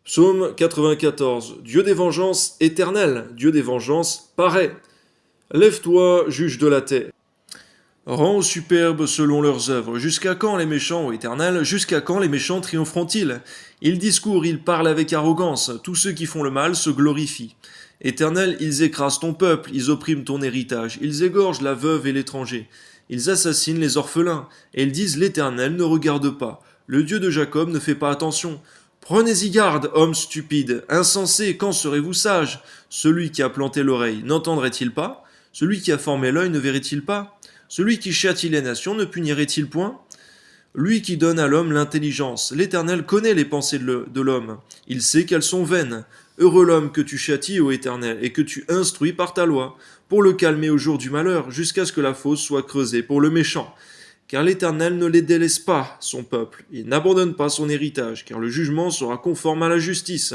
Psaume 94. Dieu des vengeances éternelles, Dieu des vengeances paraît. Lève-toi, juge de la terre. Rends aux superbes selon leurs œuvres. Jusqu'à quand les méchants, ô Éternel, jusqu'à quand les méchants triompheront-ils? Ils discourent, ils parlent avec arrogance. Tous ceux qui font le mal se glorifient. Éternel, ils écrasent ton peuple, ils oppriment ton héritage, ils égorgent la veuve et l'étranger. Ils assassinent les orphelins, et ils disent l'Éternel ne regarde pas. Le Dieu de Jacob ne fait pas attention. Prenez-y garde, hommes stupides, insensés, quand serez-vous sages? Celui qui a planté l'oreille n'entendrait-il pas? Celui qui a formé l'œil ne verrait-il pas? Celui qui châtie les nations ne punirait-il point? Lui qui donne à l'homme l'intelligence, l'Éternel connaît les pensées de l'homme, il sait qu'elles sont vaines. Heureux l'homme que tu châties, ô Éternel, et que tu instruis par ta loi, pour le calmer au jour du malheur, jusqu'à ce que la fosse soit creusée pour le méchant. Car l'Éternel ne les délaisse pas, son peuple, il n'abandonne pas son héritage, car le jugement sera conforme à la justice,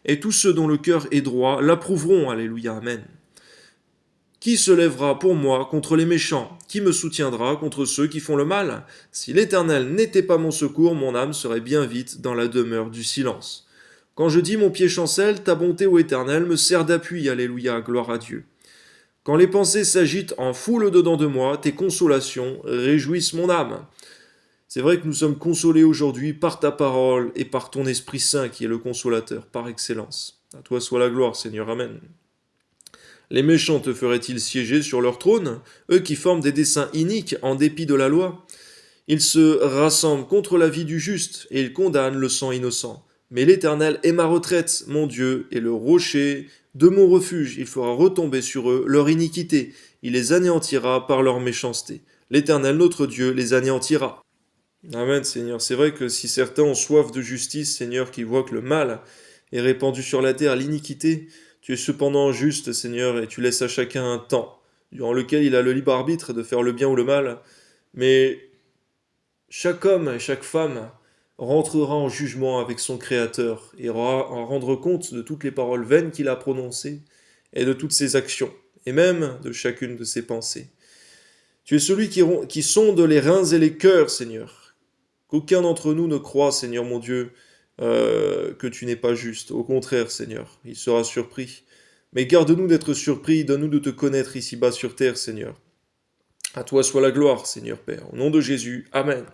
et tous ceux dont le cœur est droit l'approuveront, alléluia, amen. Qui se lèvera pour moi contre les méchants? Qui me soutiendra contre ceux qui font le mal? Si l'Éternel n'était pas mon secours, mon âme serait bien vite dans la demeure du silence. Quand je dis mon pied chancelle, ta bonté, ô Éternel, me sert d'appui, alléluia, gloire à Dieu. Quand les pensées s'agitent en foule dedans de moi, tes consolations réjouissent mon âme. C'est vrai que nous sommes consolés aujourd'hui par ta parole et par ton Esprit Saint qui est le consolateur par excellence. À toi soit la gloire, Seigneur, amen. Les méchants te feraient-ils siéger sur leur trône, eux qui forment des desseins iniques en dépit de la loi? Ils se rassemblent contre la vie du juste, et ils condamnent le sang innocent. Mais l'Éternel est ma retraite, mon Dieu, et le rocher de mon refuge. Il fera retomber sur eux leur iniquité. Il les anéantira par leur méchanceté. L'Éternel, notre Dieu, les anéantira. Amen, Seigneur. C'est vrai que si certains ont soif de justice, Seigneur, qui voient que le mal est répandu sur la terre, l'iniquité, tu es cependant juste, Seigneur, et tu laisses à chacun un temps, durant lequel il a le libre arbitre de faire le bien ou le mal. Mais chaque homme et chaque femme rentrera en jugement avec son Créateur et aura à rendre compte de toutes les paroles vaines qu'il a prononcées et de toutes ses actions, et même de chacune de ses pensées. Tu es celui qui sonde les reins et les cœurs, Seigneur. Qu'aucun d'entre nous ne croit, Seigneur mon Dieu, que tu n'es pas juste. Au contraire, Seigneur, il sera surpris. Mais garde-nous d'être surpris, donne-nous de te connaître ici-bas sur terre, Seigneur. À toi soit la gloire, Seigneur Père. Au nom de Jésus, Amen.